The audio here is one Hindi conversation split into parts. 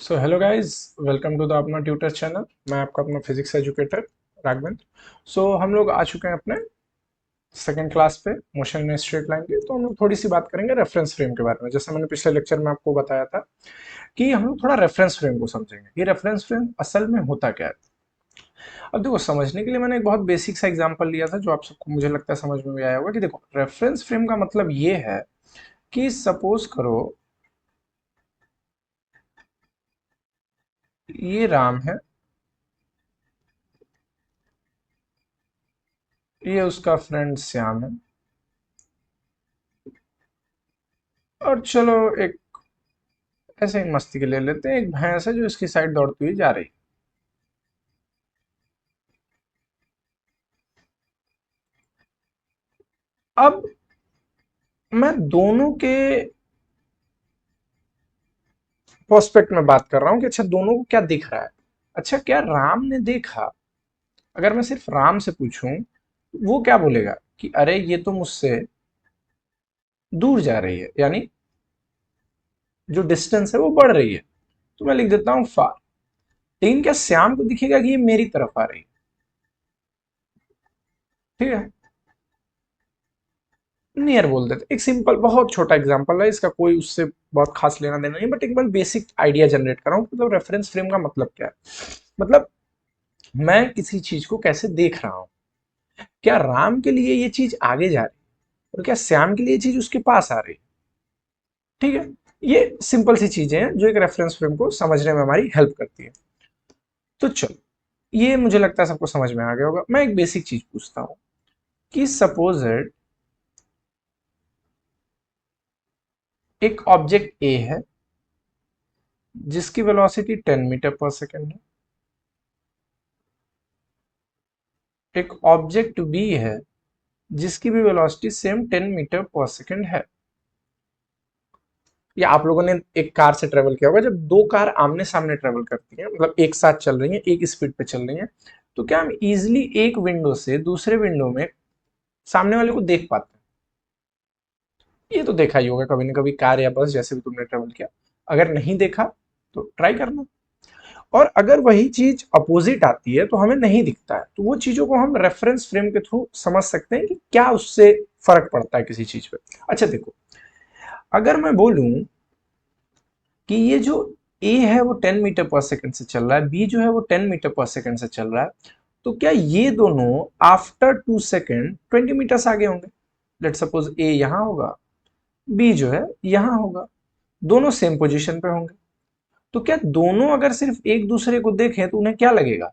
So hello guys, welcome to the Apna tutor channel. मैं आपका अपना फिजिक्स एजुकेटर राघवेंद्र। हम लोग आ चुके हैं अपने सेकंड क्लास पे, मोशन इन स्ट्रेट लाइन की। तो हम लोग थोड़ी सी बात करेंगे रेफरेंस फ्रेम के बारे में। जैसे मैंने पिछले लेक्चर में आपको बताया था कि हम लोग थोड़ा रेफरेंस फ्रेम को समझेंगे। ये रेफरेंस फ्रेम असल में होता क्या है। अब देखो, समझने के लिए मैंने एक बहुत बेसिक सा एग्जांपल लिया था जो आप सबको मुझे लगता है समझ में भी आया होगा। कि देखो, रेफरेंस फ्रेम का मतलब ये है कि सपोज करो ये राम है, ये उसका फ्रेंड श्याम है, और चलो एक ऐसे ही मस्ती के ले लेते हैं, एक भैंस है जो इसकी साइड दौड़ती हुई जा रही। अब मैं दोनों के प्रोस्पेक्ट में बात कर रहा हूं कि अच्छा दोनों को क्या दिख रहा है। अच्छा, क्या राम ने देखा? अगर मैं सिर्फ राम से पूछूं, वो क्या बोलेगा कि अरे ये तो मुझसे दूर जा रही है, यानी जो डिस्टेंस है वो बढ़ रही है। तो मैं लिख देता हूं फार। लेकिन क्या श्याम को दिखेगा कि ये मेरी तरफ आ रही है? ठीक है, नियर बोल देते। एक सिंपल बहुत छोटा एग्जांपल है, इसका कोई उससे बहुत खास लेना देना नहीं, बट एक बार बेसिक आइडिया जनरेट कर रहा हूँ। मतलब रेफरेंस फ्रेम का मतलब क्या है। मतलब मैं किसी चीज को कैसे देख रहा हूँ। क्या राम के लिए ये चीज आगे जा रही है और क्या श्याम के लिए ये चीज उसके पास आ रही है। ठीक है, ये सिंपल सी चीजें हैं जो एक रेफरेंस फ्रेम को समझने में हमारी हेल्प करती है। तो चलो, ये मुझे लगता है सबको समझ में आ गया होगा। मैं एक बेसिक चीज पूछता हूँ कि सपोज एक ऑब्जेक्ट ए है जिसकी वेलोसिटी 10 मीटर पर सेकेंड है। एक ऑब्जेक्ट बी है जिसकी भी वेलोसिटी सेम 10 मीटर पर सेकेंड है। या आप लोगों ने एक कार से ट्रेवल किया होगा, जब दो कार आमने सामने ट्रेवल करती हैं, मतलब एक साथ चल रही हैं, एक स्पीड पे चल रही हैं, तो क्या हम इजिली एक विंडो से दूसरे विंडो में सामने वाले को देख पाते हैं? ये तो देखा ही होगा कभी ना कभी, कार या बस जैसे भी तुमने ट्रेवल किया। अगर नहीं देखा तो ट्राई करना। और अगर वही चीज अपोजिट आती है तो हमें नहीं दिखता है, तो वो चीजों को हम रेफरेंस फ्रेम के थ्रू समझ सकते हैं कि क्या उससे फर्क पड़ता है किसी चीज पे। अच्छा देखो, अगर मैं बोलूं कि ये जो ए है वो 10 मीटर पर सेकंड से चल रहा है, बी जो है वो 10 मीटर पर सेकंड से चल रहा है, तो क्या ये दोनों आफ्टर 2 सेकंड 20 मीटर आगे होंगे? लेट सपोज ए यहां होगा, बी जो है यहां होगा, दोनों सेम पोजीशन पे होंगे। तो क्या दोनों अगर सिर्फ एक दूसरे को देखें तो उन्हें क्या लगेगा?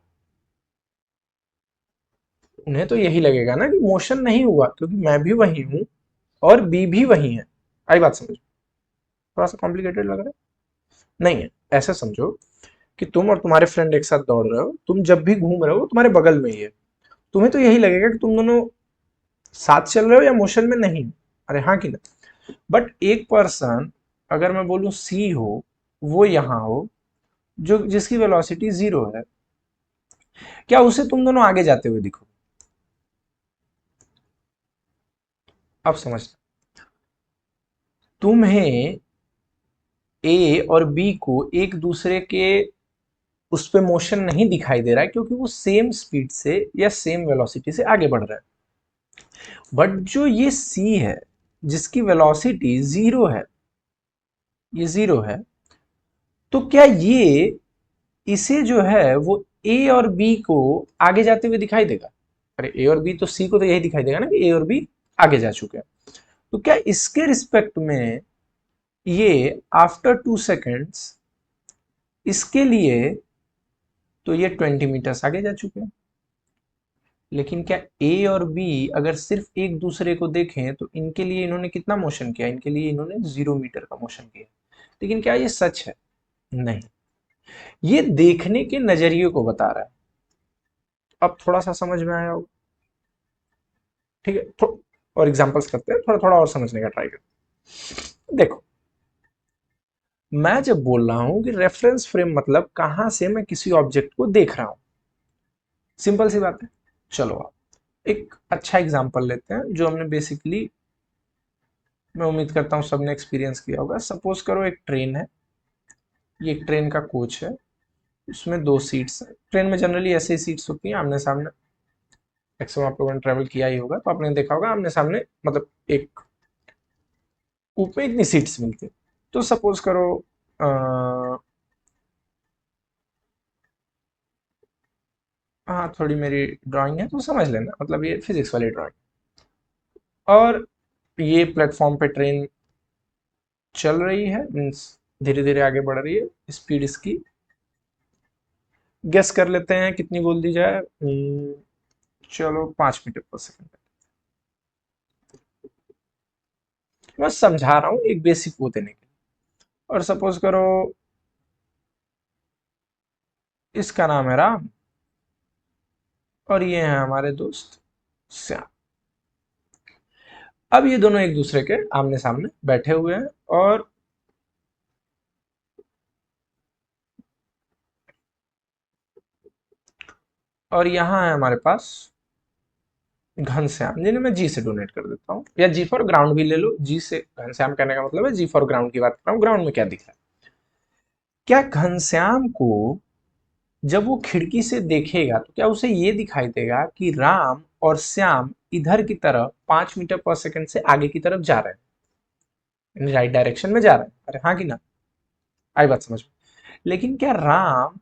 उन्हें तो यही लगेगा ना कि मोशन नहीं हुआ, क्योंकि मैं भी वही हूं और बी भी वही है। आई बात समझ? थोड़ा सा कॉम्प्लिकेटेड लग रहा है? नहीं है। ऐसा समझो कि तुम और तुम्हारे फ्रेंड एक साथ दौड़ रहे हो, तुम जब भी घूम रहे हो तुम्हारे बगल में ही है। तुम्हें तो यही लगेगा कि तुम दोनों साथ चल रहे हो या मोशन में नहीं। अरे हाँ कि ना? बट एक पर्सन, अगर मैं बोलूं सी हो, वो यहां हो, जो जिसकी वेलोसिटी 0 है, क्या उसे तुम दोनों आगे जाते हुए दिखो? अब समझना, तुम्हें ए और बी को एक दूसरे के उस पे मोशन नहीं दिखाई दे रहा है, क्योंकि वो सेम स्पीड से या सेम वेलोसिटी से आगे बढ़ रहा है। बट जो ये सी है जिसकी वेलोसिटी 0 है, ये 0 है, तो क्या ये इसे जो है वो ए और बी को आगे जाते हुए दिखाई देगा? अरे ए और बी तो सी को तो यही दिखाई देगा ना कि ए और बी आगे जा चुके हैं। तो क्या इसके रिस्पेक्ट में ये आफ्टर 2 सेकेंड्स इसके लिए तो ये 20 मीटर्स आगे जा चुके हैं। लेकिन क्या ए और बी अगर सिर्फ एक दूसरे को देखें तो इनके लिए इन्होंने कितना मोशन किया? इनके लिए इन्होंने 0 मीटर का मोशन किया। लेकिन क्या ये सच है? नहीं। ये देखने के नजरिए को बता रहा है। अब थोड़ा सा समझ में आया होगा? ठीक है, और एग्जांपल्स करते हैं, थोड़ा थोड़ा और समझने का ट्राई करते हैं। देखो, मैं जब बोल रहा हूं कि रेफरेंस फ्रेम मतलब कहां से मैं किसी ऑब्जेक्ट को देख रहा हूं, सिंपल सी बात है। चलो आप एक अच्छा एग्जांपल लेते हैं जो हमने बेसिकली, मैं उम्मीद करता हूँ सबने एक्सपीरियंस किया होगा। सपोज करो एक ट्रेन है ये एक ट्रेन का कोच है, उसमें दो सीट्स हैं। ट्रेन में जनरली ऐसे ही सीट्स होती हैं आमने सामने। मैक्सिमम आप लोगों ने ट्रेवल किया ही होगा तो आपने देखा होगा आमने सामने, मतलब एक ऊपर इतनी सीट्स मिलती हैं। तो सपोज करो हाँ, थोड़ी मेरी ड्राइंग है तो समझ लेना, मतलब ये फिजिक्स वाली ड्राइंग। और ये प्लेटफॉर्म पे ट्रेन चल रही है, मीन्स धीरे धीरे आगे बढ़ रही है। स्पीड इसकी गेस कर लेते हैं कितनी बोल दी जाए। चलो 5 मीटर पर सेकंड। मैं समझा रहा हूँ एक बेसिक वो देने के लिए। और सपोज करो इसका नाम है राम, और ये हैं हमारे दोस्त श्याम। अब ये दोनों एक दूसरे के आमने सामने बैठे हुए हैं, और यहाँ है हमारे पास घनश्याम, जिन्हें मैं जी से डोनेट कर देता हूँ, या जी फॉर ग्राउंड भी ले लो। जी से घनश्याम कहने का मतलब है जी फॉर ग्राउंड की बात कर रहा हूँ, ग्राउंड में क्या दिख रहा है। क्या घनश्याम को जब वो खिड़की से देखेगा तो क्या उसे ये दिखाई देगा कि राम और श्याम इधर की तरफ 5 मीटर पर सेकंड से आगे की तरफ जा रहे हैं, राइट डायरेक्शन में जा रहे हैं? अरे हाँ कि ना, आई बात समझ में। लेकिन क्या राम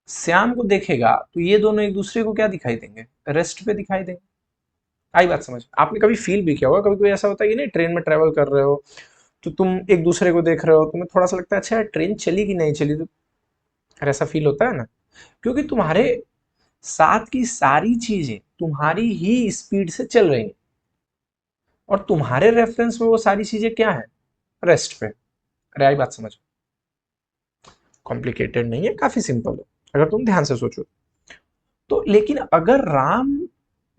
श्याम को देखेगा तो ये दोनों एक दूसरे को क्या दिखाई देंगे? रेस्ट पे दिखाई देंगे। आई बात समझ में। आपने कभी फील भी किया होगा, कभी कभी ऐसा होता है कि नहीं, ट्रेन में ट्रेवल कर रहे हो तो तुम एक दूसरे को देख रहे हो, तुम्हें थोड़ा सा लगता है अच्छा यार ट्रेन चली कि नहीं चली, तो ऐसा फील होता है ना, क्योंकि तुम्हारे साथ की सारी चीजें तुम्हारी ही स्पीड से चल रही हैं, और तुम्हारे रेफरेंस में वो सारी चीजें क्या है? रेस्ट पे। अरे आई बात समझ। कॉम्प्लिकेटेड नहीं है, काफी सिंपल है अगर तुम ध्यान से सोचो तो। लेकिन अगर राम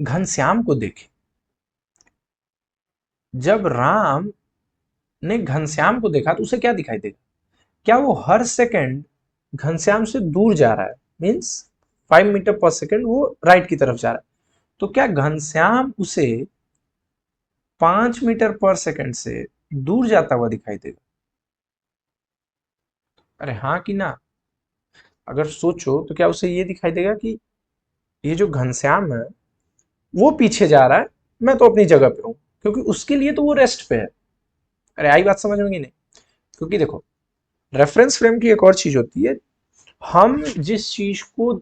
घनश्याम को देखे, जब राम ने घनश्याम को देखा तो उसे क्या दिखाई देगा? क्या वो हर सेकंड घनश्याम से दूर जा रहा है? मीन्स 5 मीटर पर सेकंड वो राइट की तरफ जा रहा है, तो क्या घनश्याम उसे 5 मीटर पर सेकंड से दूर जाता हुआ दिखाई देगा? अरे हाँ कि ना? अगर सोचो तो क्या उसे ये दिखाई देगा कि ये जो घनश्याम है वो पीछे जा रहा है, मैं तो अपनी जगह पे हूं, क्योंकि उसके लिए तो वो रेस्ट पे है। अरे आई बात समझ में कि नहीं? क्योंकि देखो, रेफरेंस फ्रेम की एक और चीज होती है, हम जिस चीज को,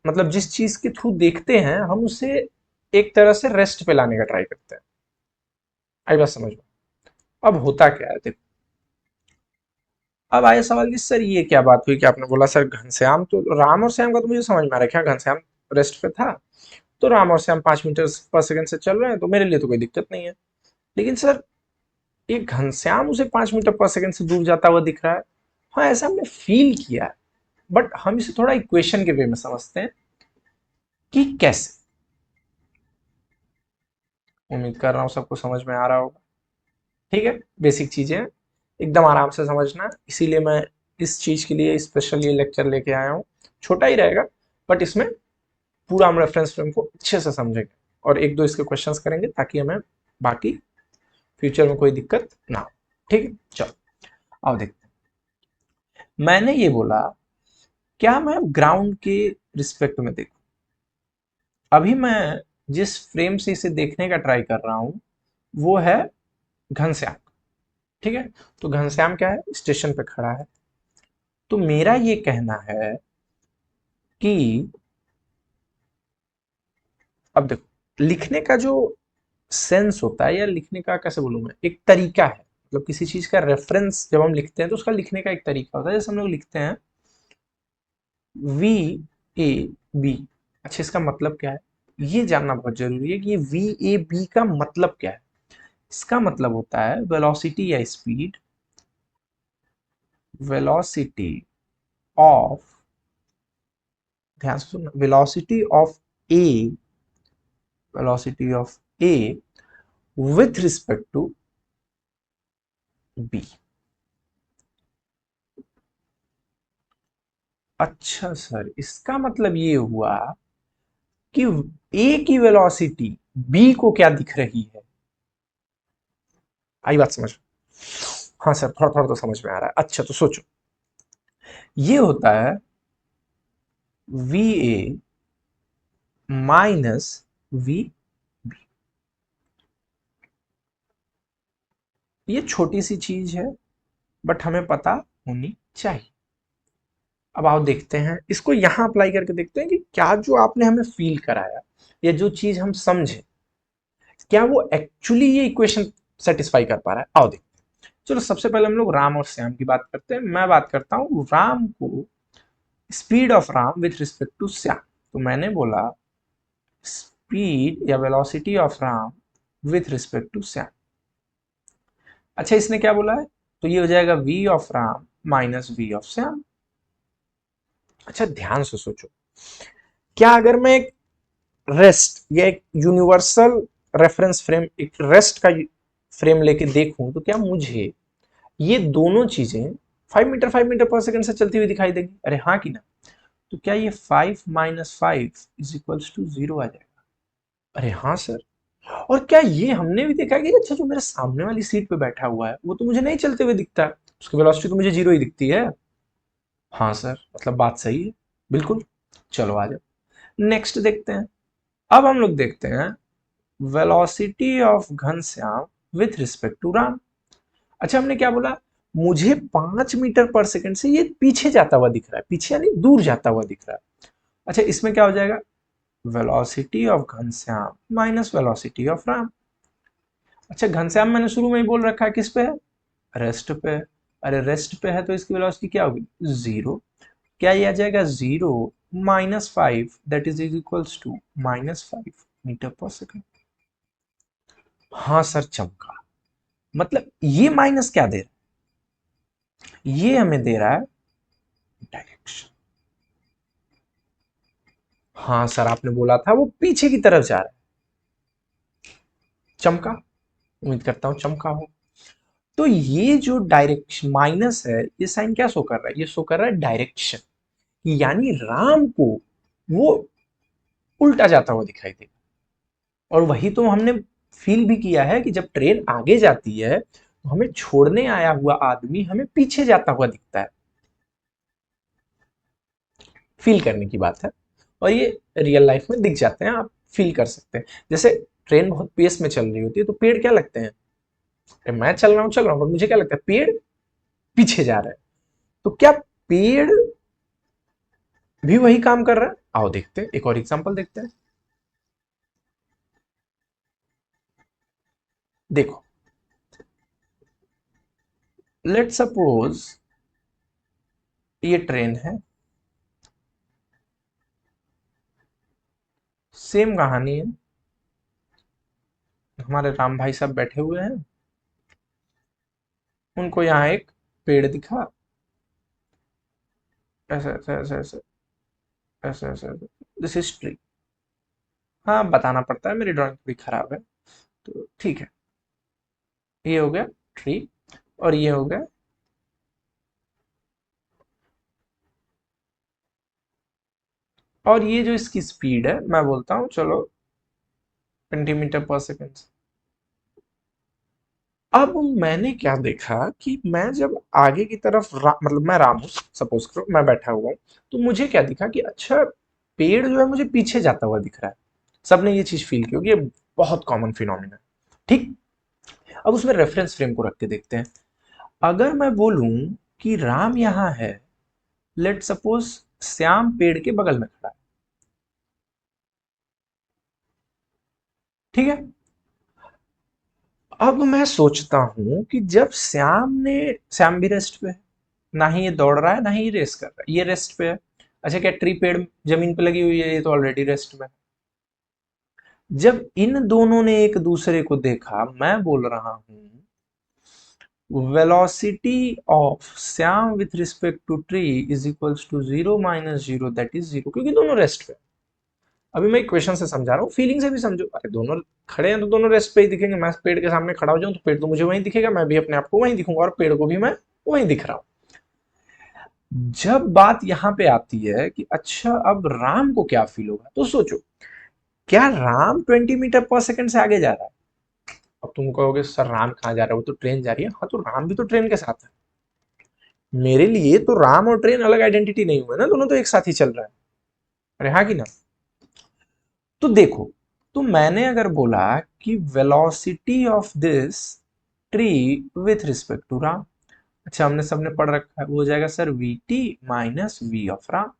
मतलब जिस चीज के थ्रू देखते हैं, हम उसे एक तरह से रेस्ट पे लाने का ट्राई करते हैं। आई बात समझ में? अब होता क्या है देखो, अब आया सवाल कि सर ये क्या बात हुई कि आपने बोला सर घनश्याम, तो राम और श्याम का तो मुझे समझ में आ रहा है, क्या घनश्याम रेस्ट पे था तो राम और श्याम 5 मीटर पर सेकंड से चल रहे हैं तो मेरे लिए तो कोई दिक्कत नहीं है। लेकिन सर ये घनश्याम उसे 5 मीटर पर सेकंड से दूर जाता हुआ दिख रहा है। हाँ, ऐसा हमने फील किया है, बट हम इसे थोड़ा इक्वेशन के वे में समझते हैं कि कैसे। उम्मीद कर रहा हूँ सबको समझ में आ रहा होगा। ठीक है, बेसिक चीजें हैं, एकदम आराम से समझना, इसीलिए मैं इस चीज के लिए स्पेशल ये लेक्चर लेके आया हूँ। छोटा ही रहेगा, बट इसमें पूरा हम रेफरेंस फ्रेम को अच्छे से समझेंगे, और एक दो इसके क्वेश्चंस करेंगे ताकि हमें बाकी फ्यूचर में कोई दिक्कत ना हो। ठीक है, चलो अब देखते हैं। मैंने ये बोला, क्या मैं ग्राउंड के रिस्पेक्ट में देखूं? अभी मैं जिस फ्रेम से इसे देखने का ट्राई कर रहा हूं वो है घनश्याम। ठीक है, तो घनश्याम क्या है, स्टेशन पे खड़ा है। तो मेरा ये कहना है कि अब देखो, लिखने का जो सेंस होता है, या लिखने का कैसे बोलूं मैं, एक तरीका है, मतलब किसी चीज का रेफरेंस जब हम लिखते हैं तो उसका लिखने का एक तरीका होता है। जैसे हम लोग लिखते हैं वी ए बी। अच्छा, इसका मतलब क्या है ये जानना बहुत जरूरी है कि ये वी ए बी का मतलब क्या है। इसका मतलब होता है वेलोसिटी या स्पीड, वेलोसिटी ऑफ, ध्यान से सुनना, velocity of A, velocity of A with respect to B. अच्छा सर, इसका मतलब ये हुआ कि ए की वेलोसिटी बी को क्या दिख रही है? आई बात समझ? हाँ सर, थोड़ा थोड़ा तो समझ में आ रहा है। अच्छा तो सोचो, ये होता है V A minus V B. ये छोटी सी चीज है बट हमें पता होनी चाहिए। अब आओ देखते हैं इसको यहां अप्लाई करके देखते हैं कि क्या जो आपने हमें फील कराया या जो चीज हम समझे क्या वो एक्चुअली ये इक्वेशन सेटिस्फाई कर पा रहा है। आओ देखते हैं। चलो सबसे पहले हम लोग राम और श्याम की बात करते हैं। मैं बात करता हूं राम को, speed of Ram with respect to Shyam. तो मैंने बोला स्पीड या velocity of Ram with respect to Shyam. अच्छा इसने क्या बोला है, तो ये हो जाएगा v of Ram minus v of Shyam. अच्छा ध्यान से सोचो, क्या अगर मैं एक रेस्ट या एक यूनिवर्सल रेफरेंस फ्रेम, एक रेस्ट का फ्रेम लेके देखूं तो क्या मुझे ये दोनों चीजें 5 मीटर पर सेकंड से चलती हुई दिखाई देगी? अरे हाँ कि ना? तो क्या ये 5 माइनस 5 इज इक्वल्स टू 0 आ जाएगा? अरे हाँ सर। और क्या ये हमने भी देखा कि अच्छा जो मेरे सामने वाली सीट पे बैठा हुआ है वो तो मुझे नहीं चलते हुए दिखता है, उसकी वेलोसिटी तो मुझे 0 ही दिखती है। हाँ सर, मतलब बात सही है बिल्कुल। चलो आ जाओ नेक्स्ट देखते हैं। अब हम लोग देखते हैं velocity of Ghanshyam with respect to Ram. अच्छा हमने क्या बोला, मुझे 5 मीटर पर सेकंड से ये पीछे जाता हुआ दिख रहा है, पीछे यानी दूर जाता हुआ दिख रहा है। अच्छा इसमें क्या हो जाएगा, velocity of Ghanshyam minus velocity of Ram. अच्छा घनश्याम मैंने शुरू में ही बोल रखा है किस पे है, रेस्ट पे है। अरे रेस्ट पे है तो इसकी वेलोसिटी क्या होगी, 0। क्या ये आ जाएगा 0 minus 5 that is equals to -5 metre per second. हाँ सर चमका। मतलब ये माइनस क्या दे रहा है, ये हमें दे रहा है डायरेक्शन। हाँ सर आपने बोला था वो पीछे की तरफ जा रहा है। चमका, उम्मीद करता हूं चमका हो। तो ये जो डायरेक्शन माइनस है, ये साइन क्या शो कर रहा है, ये शो कर रहा है डायरेक्शन, यानी राम को वो उल्टा जाता हुआ दिखाई देगा। और वही तो हमने फील भी किया है कि जब ट्रेन आगे जाती है तो हमें छोड़ने आया हुआ आदमी हमें पीछे जाता हुआ दिखता है। फील करने की बात है, और ये रियल लाइफ में दिख जाते हैं, आप फील कर सकते हैं। जैसे ट्रेन बहुत पेस में चल रही होती है तो पेड़ क्या लगते हैं, अरे मैं चल रहा हूं पर मुझे क्या लगता है पेड़ पीछे जा रहा है। तो क्या पेड़ भी वही काम कर रहा है? आओ देखते हैं, एक और एग्जांपल देखते हैं। देखो लेट सपोज ये ट्रेन है, सेम कहानी है। हमारे राम भाई साहब बैठे हुए हैं, उनको यहाँ एक पेड़ दिखा, ऐसे ऐसे ऐसे ऐसे ऐसे ऐसे, दिस इज ट्री। हाँ बताना पड़ता है, मेरी ड्राइंग थोड़ी खराब है तो ठीक है। ये हो गया ट्री और ये हो गया, और ये जो इसकी स्पीड है मैं बोलता हूँ चलो 20 मीटर पर सेकेंड। अब मैंने क्या देखा कि मैं जब आगे की तरफ मतलब मैं राम हूँ, सपोज करो मैं बैठा हुआ हूँ, तो मुझे क्या दिखा कि अच्छा पेड़ जो है मुझे पीछे जाता हुआ दिख रहा है। सबने ये चीज फील की होगी, ये बहुत कॉमन फिनोमिना है। ठीक, अब उसमें रेफरेंस फ्रेम को रख के देखते हैं। अगर मैं बोलूं कि राम यहां है, लेट सपोज श्याम पेड़ के बगल में खड़ा है, ठीक है। अब मैं सोचता हूं कि जब श्याम भी रेस्ट पे है, ना ही ये दौड़ रहा है ना ही ये रेस कर रहा है, ये रेस्ट पे है। अच्छा क्या ट्री पेड़ जमीन पे लगी हुई है, ये तो ऑलरेडी रेस्ट में है। जब इन दोनों ने एक दूसरे को देखा, मैं बोल रहा हूं velocity of Shyam with respect to tree is equals to 0 - 0 that is 0, क्योंकि दोनों रेस्ट पे। अभी मैं इक्वेशन से समझा रहा हूँ, फीलिंग से भी समझो। अरे दोनों खड़े हैं तो दोनों रेस्ट पे ही दिखेंगे। मैं पेड़ के सामने खड़ा हो जाऊं तो पेड़ तो मुझे वहीं दिखेगा, मैं भी अपने आप को वहीं दिखूंगा और पेड़ को भी मैं वहीं दिख रहा हूँ। जब बात यहां पे आती है कि अच्छा अब राम को क्या फील होगा, तो सोचो क्या राम 20 मीटर पर सेकंड से आगे जा रहा है? अब तुम कहोगे सर राम कहाँ जा रहा है, वो तो ट्रेन जा रही है। हाँ तो राम भी तो ट्रेन के साथ है। मेरे लिए तो राम और ट्रेन अलग आइडेंटिटी नहीं हुआ ना, दोनों तो एक साथ ही चल रहा है। अरे हाँ कि ना। तो देखो, तो मैंने अगर बोला कि velocity of this tree with respect to Ram, अच्छा हमने सबने पढ़ रखा है, वो हो जाएगा sir V T minus V of Ram.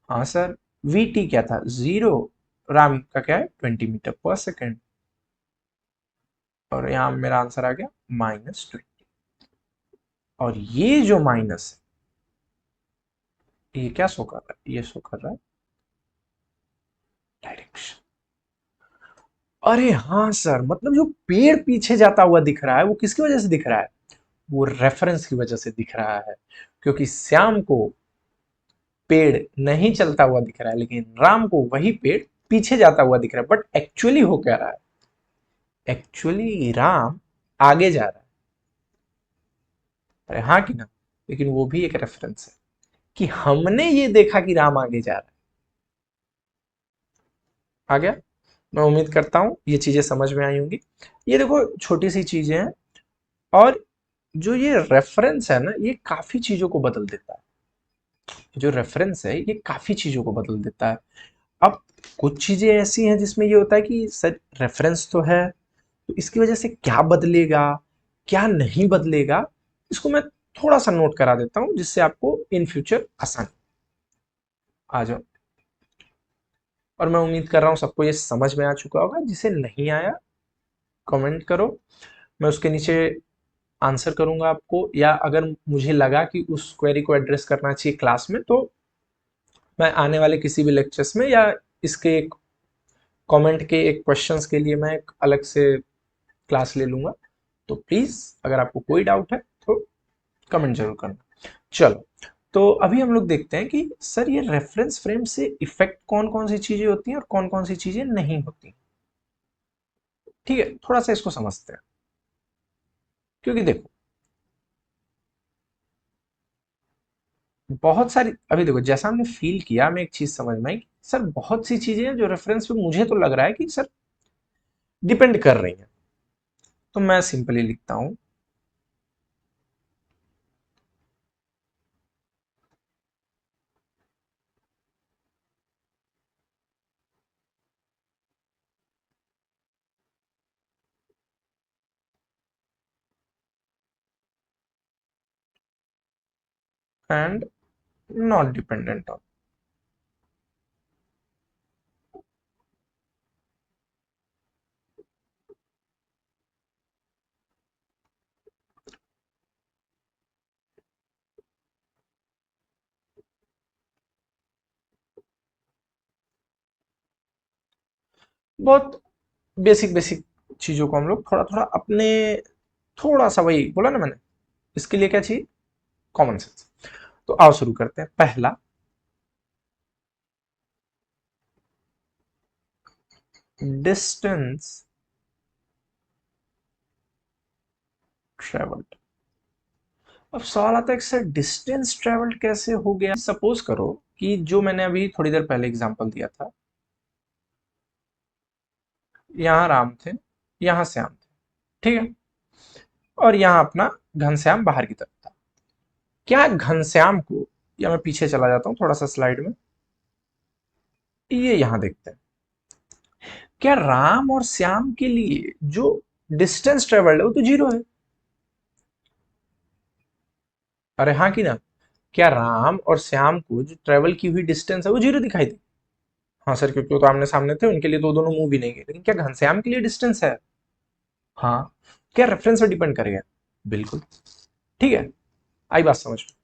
हाँ सर, वी टी क्या था, 0, राम का क्या है 20 मीटर पर सेकेंड, और यहाँ मेरा आंसर आ गया -20। और ये जो माइनस है, ये क्या शो कर रहा है, ये शो कर रहा है डायरेक्शन। अरे हाँ सर, मतलब जो पेड़ पीछे जाता हुआ दिख रहा है वो किसकी वजह से दिख रहा है, वो रेफरेंस की वजह से दिख रहा है। क्योंकि श्याम को पेड़ नहीं चलता हुआ दिख रहा है, लेकिन राम को वही पेड़ पीछे जाता हुआ दिख रहा है। बट एक्चुअली हो क्या रहा है, एक्चुअली राम आगे जा रहा है। अरे हाँ कि ना, लेकिन वो भी एक रेफरेंस है कि हमने ये देखा कि राम आगे जा रहा है। आ गया। मैं उम्मीद करता हूं ये चीजें समझ में आई होंगी। ये देखो छोटी सी चीजें हैं, और जो ये रेफरेंस है ना, ये काफी चीजों को बदल देता है। जो रेफरेंस है ये काफी चीजों को बदल देता है। अब कुछ चीजें ऐसी हैं जिसमें ये होता है कि सर रेफरेंस तो है, तो इसकी वजह से क्या बदलेगा, क्या नहीं बदलेगा, इसको मैं थोड़ा सा नोट करा देता हूं, जिससे आपको इन फ्यूचर आसानी आ जाओ। और मैं उम्मीद कर रहा हूं सबको ये समझ में आ चुका होगा। जिसे नहीं आया कमेंट करो, मैं उसके नीचे आंसर करूंगा आपको, या अगर मुझे लगा कि उस क्वेरी को एड्रेस करना चाहिए क्लास में, तो मैं आने वाले किसी भी लेक्चर्स में या इसके एक कमेंट के एक क्वेश्चंस के लिए मैं एक अलग से क्लास ले लूंगा। तो प्लीज अगर आपको कोई डाउट है तो कमेंट जरूर करना। चलो, तो अभी हम लोग देखते हैं कि सर ये रेफरेंस फ्रेम से इफेक्ट कौन कौन सी चीजें होती हैं और कौन कौन सी चीजें नहीं होती। ठीक है, थोड़ा सा इसको समझते हैं। क्योंकि देखो, बहुत सारी, अभी देखो जैसा हमने फील किया, हमें एक चीज समझ में आई कि सर बहुत सी चीजें हैं जो रेफरेंस पे मुझे तो लग रहा है कि सर डिपेंड कर रही हैं। तो मैं सिंपली लिखता हूं एंड नॉट डिपेंडेंट ऑन। बहुत बेसिक बेसिक चीजों को हम लोग थोड़ा थोड़ा अपने, थोड़ा सा वही बोला ना मैंने, इसके लिए क्या चाहिए, कॉमन सेंस। तो आओ शुरू करते हैं। पहला, डिस्टेंस ट्रेवल्ड। अब सवाल आता है कि सर डिस्टेंस ट्रेवल्ड कैसे हो गया। सपोज करो कि जो मैंने अभी थोड़ी देर पहले एग्जांपल दिया था, यहाँ राम थे, यहाँ श्याम थे, ठीक है, और यहाँ अपना घनश्याम बाहर की तरफ था। क्या घनश्याम को, या मैं पीछे चला जाता हूँ थोड़ा सा स्लाइड में, ये यहाँ देखते हैं, क्या राम और श्याम के लिए जो डिस्टेंस ट्रेवल्ड है वो तो 0 है। अरे हाँ कि ना, क्या राम और श्याम को जो ट्रेवल की हुई डिस्टेंस है वो 0 दिखाई दी। हाँ सर, क्योंकि वो तो आमने सामने थे, उनके लिए तो दोनों मूव भी नहीं गए। लेकिन क्या घनश्याम के लिए डिस्टेंस है। हाँ। क्या रेफरेंस पर डिपेंड करेगा, बिल्कुल। ठीक है, आई बात समझ में।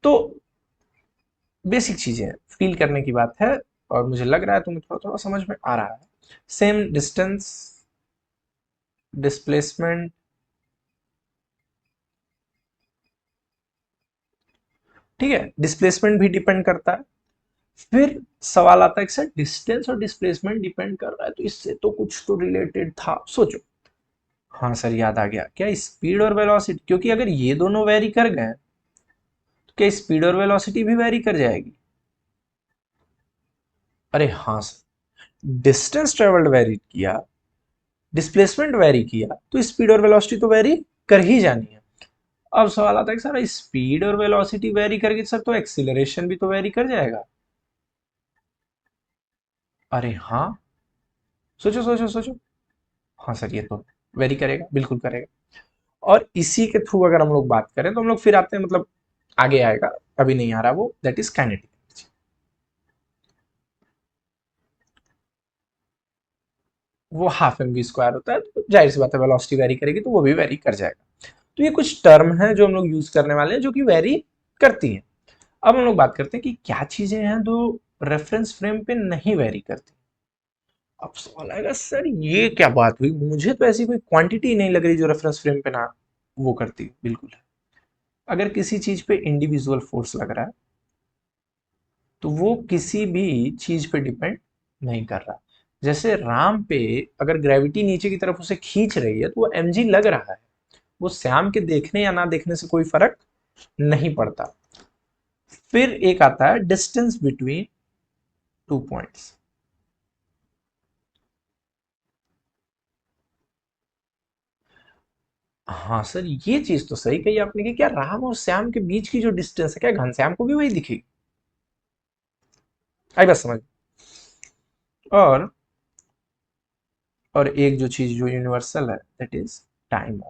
तो बेसिक चीजें फील करने की बात है, और मुझे लग रहा है तुम्हें थोड़ा थोड़ा समझ में आ रहा है। सेम डिस्टेंस, डिस्प्लेसमेंट, ठीक है, डिस्प्लेसमेंट भी डिपेंड करता है। फिर सवाल आता है कि सर डिस्टेंस और डिस्प्लेसमेंट डिपेंड कर रहा है, तो इससे तो कुछ तो रिलेटेड था, सोचो। हाँ सर, याद आ गया, क्या स्पीड और वेलोसिटी, क्योंकि अगर ये दोनों वेरी कर गए तो क्या स्पीड और वेलोसिटी भी वेरी कर जाएगी। अरे हाँ सर, डिस्टेंस ट्रेवल्ड वेरी किया, डिस्प्लेसमेंट वेरी किया, तो स्पीड और वेलोसिटी तो वेरी कर ही जानी है। अब सवाल आता है कि सर स्पीड और वेलोसिटी वेरी करेगी सर, तो एक्सीलरेशन भी तो वेरी कर जाएगा। अरे हाँ, सोचो सोचो सोचो। हाँ सर, ये तो वेरी करेगा, बिल्कुल करेगा। और इसी के थ्रू अगर हम लोग बात करें तो हम लोग फिर आते हैं, मतलब आगे आएगा, अभी नहीं आ रहा वो, दैट इज काइनेटिक। वो हाफ एम वी स्क्वायर होता है, तो जाहिर सी बात है वेलोसिटी वेरी करेगी तो वो भी वेरी कर जाएगा। तो ये कुछ टर्म है जो हम लोग यूज करने वाले हैं जो कि वेरी करती हैं। अब हम लोग बात करते हैं कि क्या चीजें हैं जो रेफरेंस फ्रेम पे नहीं वेरी करती। अब सवाल आएगा सर ये क्या बात हुई, मुझे तो ऐसी कोई क्वांटिटी नहीं लग रही जो रेफरेंस फ्रेम पे ना वो करती। बिल्कुल है। अगर किसी चीज पे इंडिविजुअल फोर्स लग रहा है तो वो किसी भी चीज पे डिपेंड नहीं कर रहा। जैसे राम पे अगर ग्रेविटी नीचे की तरफ उसे खींच रही है तो वो एमजी लग रहा है, वो श्याम के देखने या ना देखने से कोई फर्क नहीं पड़ता। फिर एक आता है डिस्टेंस बिटवीन टू पॉइंट्स। हाँ सर, ये चीज तो सही कही आपने कि क्या राम और श्याम के बीच की जो डिस्टेंस है, क्या घनश्याम को भी वही दिखेगी? आई बात समझ। और और एक जो चीज जो यूनिवर्सल है दैट इज टाइम।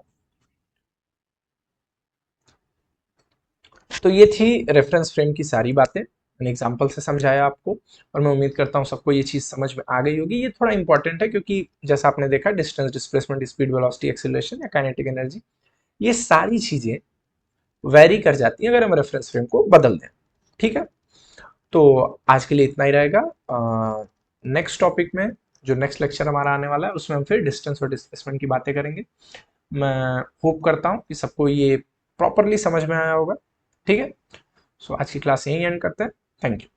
तो ये थी रेफरेंस फ्रेम की सारी बातें, मैंने एग्जांपल से समझाया आपको। और मैं उम्मीद करता हूँ सबको ये चीज़ समझ में आ गई होगी। ये थोड़ा इंपॉर्टेंट है क्योंकि जैसा आपने देखा, distance, displacement, speed, velocity, acceleration या काइनेटिक एनर्जी, ये सारी चीज़ें वैरी कर जाती हैं अगर हम रेफरेंस फ्रेम को बदल दें। ठीक है, तो आज के लिए इतना ही रहेगा। नेक्स्ट टॉपिक में, जो नेक्स्ट लेक्चर हमारा आने वाला है, उसमें हम फिर डिस्टेंस और डिस्प्लेसमेंट की बातें करेंगे। मैं होप करता हूँ कि सबको ये प्रॉपरली समझ में आया होगा। ठीक है, सो आज की क्लास यहीं एंड करते हैं। Thank you.